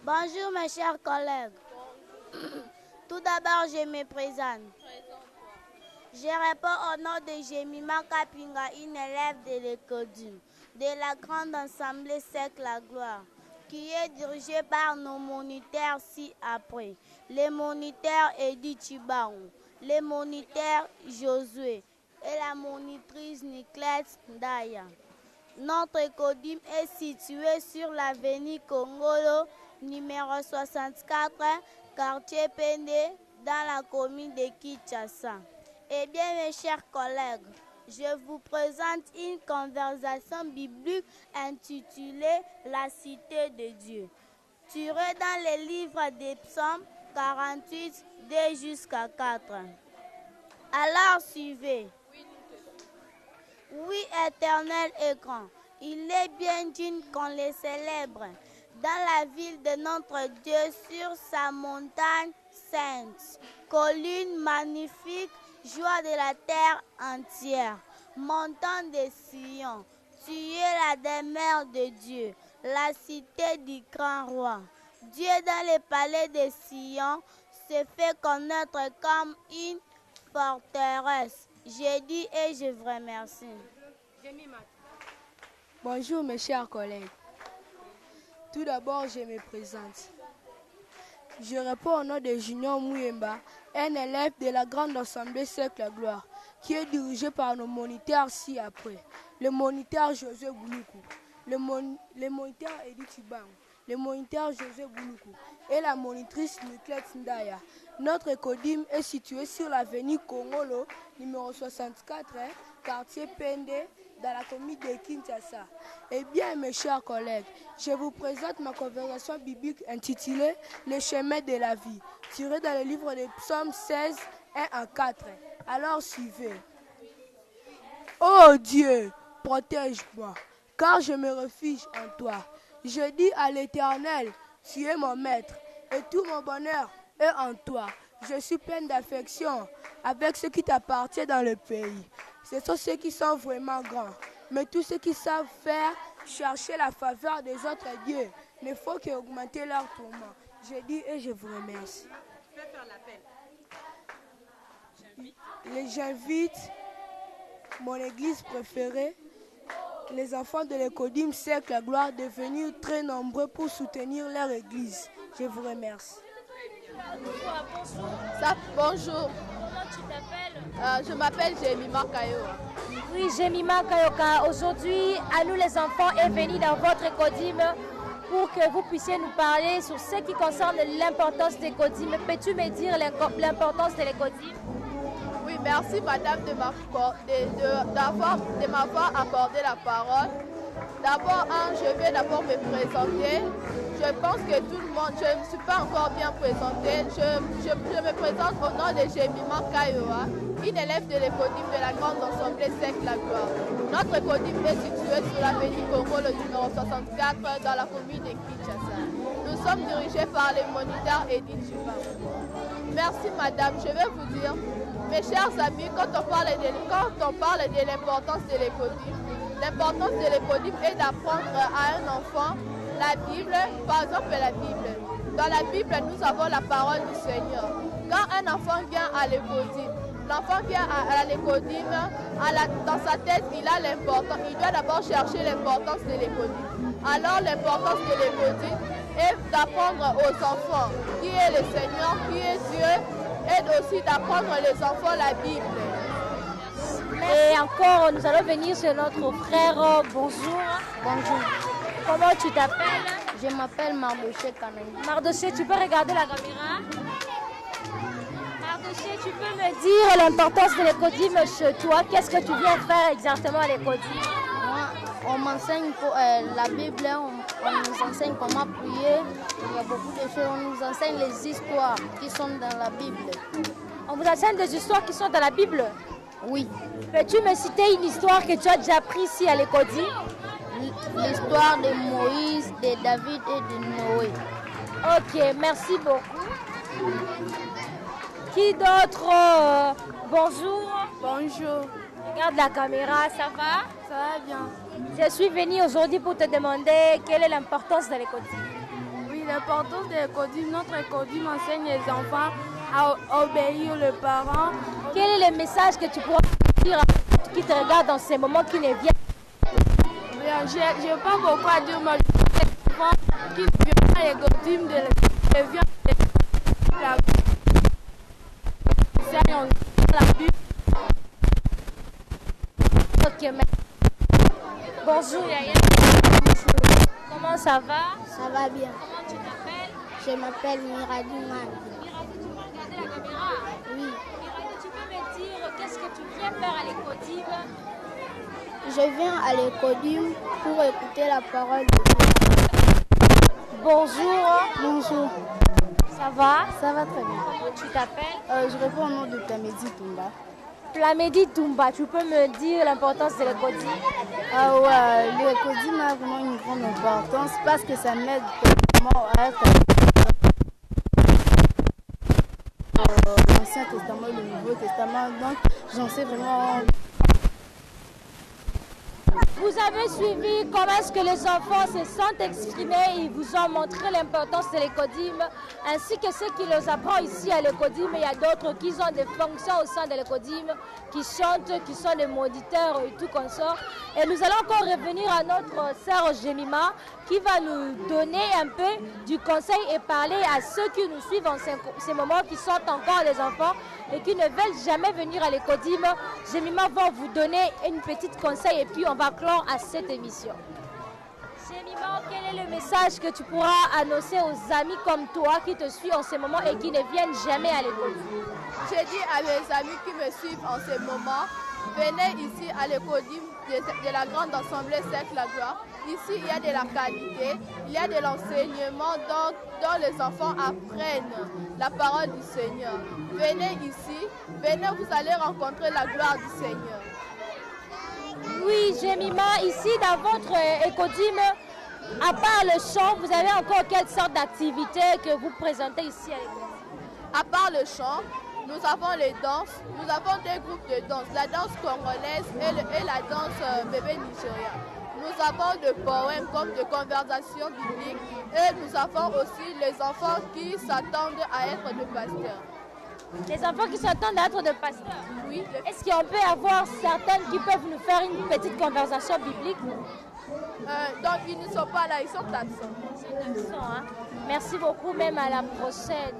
Bonjour mes chers collègues. Tout d'abord, je me présente. Je réponds au nom de Jemima Kapinga, une élève de l'École de la Grande Assemblée Sec la Gloire, qui est dirigée par nos moniteurs ci-après. Les moniteurs Edith Chibaou, les moniteurs Josué et la monitrice Niclette Ndaya. Notre écodim est situé sur l'avenue Congolo, numéro 64, quartier Pendé, dans la commune de Kinshasa. Eh bien, mes chers collègues, je vous présente une conversation biblique intitulée « La cité de Dieu », tirée dans le livre des Psaumes 48, 2 jusqu'à 4. Alors, suivez. Oui, éternel et grand, il est bien digne qu'on les célèbre dans la ville de notre Dieu sur sa montagne sainte. Colline magnifique, joie de la terre entière. Montagne de Sion, tu es la demeure de Dieu, la cité du grand roi. Dieu dans le palais de Sion se fait connaître comme une forteresse. Je dis et je vous remercie. Bonjour mes chers collègues. Tout d'abord, je me présente. Je réponds au nom de Junior Mouyemba, un élève de la Grande Assemblée Sec la Gloire, qui est dirigé par nos moniteurs ci-après. Le moniteur José Gouloukou, le moniteur Edith Chibaou, le moniteur José Bouloukou et la monitrice Niclette Ndaya. Notre écodime est situé sur l'avenue Kongolo, numéro 64, quartier Pende, dans la commune de Kinshasa. Eh bien, mes chers collègues, je vous présente ma conversation biblique intitulée « Le chemin de la vie », tirée dans le livre des Psaumes 16, 1 à 4. Alors suivez. Ô Dieu, protège-moi, car je me refuge en toi. Je dis à l'Éternel, tu es mon maître, et tout mon bonheur est en toi. Je suis pleine d'affection avec ceux qui t'appartiennent dans le pays. Ce sont ceux qui sont vraiment grands. Mais tous ceux qui savent faire chercher la faveur des autres dieux ne font qu'augmenter leur tourment. Je dis et je vous remercie. J'invite mon église préférée, les enfants de l'écodime Cercle la Gloire, devenus très nombreux pour soutenir leur église. Je vous remercie. Bonjour. Comment tu t'appelles? Je m'appelle Jemima Kayoa. Oui, Jemima Kayoka. Aujourd'hui, à nous les enfants est venu dans votre écodime pour que vous puissiez nous parler sur ce qui concerne l'importance des écodimes. Peux-tu me dire l'importance de l'écodime? Oui, merci madame de m'avoir accordé la parole. D'abord, je vais d'abord me présenter. Je pense que tout le monde, je ne suis pas encore bien présentée. Je me présente au nom de Jemima Kayoa, une élève de l'écodime de la Grande Assemblée Cercle la Gloire. Notre écodime est situé sur l'avenue Congo, le numéro 64, dans la commune de Kinshasa. Nous sommes dirigés par le moniteur Edith Juba. Merci madame, je vais vous dire, mes chers amis, quand on parle de l'importance de l'écodime, l'importance de l'écodime est d'apprendre à un enfant la Bible, par exemple la Bible. Dans la Bible, nous avons la parole du Seigneur. Quand un enfant vient à l'écodime, l'enfant vient à l'écodime, dans sa tête, il a l'importance. Il doit d'abord chercher l'importance de l'écodime. Alors l'importance de l'écodime est d'apprendre aux enfants qui est le Seigneur, qui est Dieu, et aussi d'apprendre les enfants la Bible. Et encore, nous allons venir sur notre frère. Bonjour. Bonjour. Comment tu t'appelles? Je m'appelle Mardoché Kanani. Mardoché, tu peux regarder la caméra? Mardoché, tu peux me dire l'importance de l'écodime chez toi? Qu'est-ce que tu viens faire exactement à l'écodime? On m'enseigne la Bible, on nous enseigne comment prier. Il y a beaucoup de choses. On nous enseigne les histoires qui sont dans la Bible. On vous enseigne des histoires qui sont dans la Bible? Oui. Peux-tu me citer une histoire que tu as déjà apprise ici à l'écodime? L'histoire de Moïse, de David et de Noé. Ok, merci beaucoup. Qui d'autre? Bonjour. Bonjour. Regarde la caméra, ça va? Ça va bien. Je suis venue aujourd'hui pour te demander quelle est l'importance de l'écodime. Oui, l'importance de l'écodime, notre écodime enseigne les enfants à obéir les parents. Quel est le message que tu pourras dire à ceux qui te regardent dans ces moments qui ne viennent? Je n'ai pas beaucoup à dire, mais les enfants qui viennent à l'écodime de la Bible. Ok, merci. Bonjour Yaya. Comment ça va? Ça va bien. Comment tu t'appelles? Je m'appelle Miradi Man. Miradi, tu peux regarder la caméra? Oui. Miradi, tu peux me dire qu'est-ce que tu viens faire à l'écodime? Je viens à l'écodime pour écouter la parole de Dieu. Bonjour. Bonjour. Ça va? Ça va très bien. Comment tu t'appelles? Je réponds au nom de Plamedi Toumba. Plamedi Toumba, tu peux me dire l'importance de l'écodime? Ah ouais, l'écodime a vraiment une grande importance parce que ça m'aide vraiment à être l'Ancien Testament et le Nouveau Testament. Donc j'en sais vraiment. Vous avez suivi comment est-ce que les enfants se sont exprimés, ils vous ont montré l'importance de l'écodime, ainsi que ce qui les apprend ici à l'écodime. Il y a d'autres qui ont des fonctions au sein de l'écodime, qui chantent, qui sont des moniteurs et tout consort. Et nous allons encore revenir à notre sœur Jemima, qui va nous donner un peu du conseil et parler à ceux qui nous suivent en ces moments, qui sont encore des enfants et qui ne veulent jamais venir à l'écodime. Jemima va vous donner une petite conseil et puis on va clore à cette émission. Jemima, quel est le message que tu pourras annoncer aux amis comme toi qui te suivent en ce moment et qui ne viennent jamais à l'école? J'ai dit à mes amis qui me suivent en ce moment, venez ici à l'école de la grande assemblée Cercle La Gloire. Ici, il y a de la qualité, il y a de l'enseignement dont les enfants apprennent la parole du Seigneur. Venez ici, venez, vous allez rencontrer la gloire du Seigneur. Oui, Jemima, ici dans votre écodime, à part le chant, vous avez encore quelle sorte d'activité que vous présentez ici à l'école? À part le chant, nous avons les danses, nous avons deux groupes de danse, la danse congolaise et la danse bébé nigérien. Nous avons des poèmes comme des conversations bibliques et nous avons aussi les enfants qui s'attendent à être des pasteurs. Les enfants qui s'attendent à être des pasteurs? Oui. Est-ce qu'on peut avoir certaines qui peuvent nous faire une petite conversation biblique? Donc ils ne sont pas là, ils sont absents. Hein? Merci beaucoup, même à la prochaine.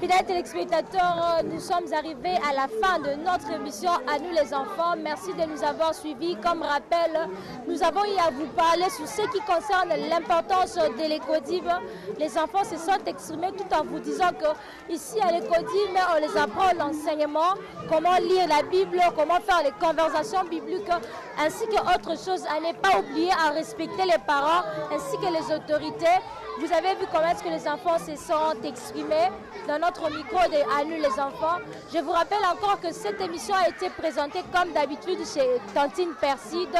Fidèles téléspectateurs, nous sommes arrivés à la fin de notre émission À nous les enfants. Merci de nous avoir suivis. Comme rappel, nous avons eu à vous parler sur ce qui concerne l'importance de l'écodime. Les enfants se sont exprimés tout en vous disant que ici à l'écodime, on les apprend l'enseignement, comment lire la Bible, comment faire les conversations bibliques, ainsi que autre chose. À ne pas oublier à respecter les parents ainsi que les autorités. Vous avez vu comment est-ce que les enfants se sont exprimés dans notre micro de À nous les enfants. Je vous rappelle encore que cette émission a été présentée comme d'habitude chez Tantine Perside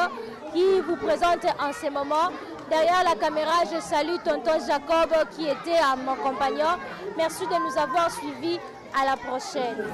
qui vous présente en ce moment. Derrière la caméra, je salue tonton Jacob qui était à mon compagnon. Merci de nous avoir suivis. À la prochaine.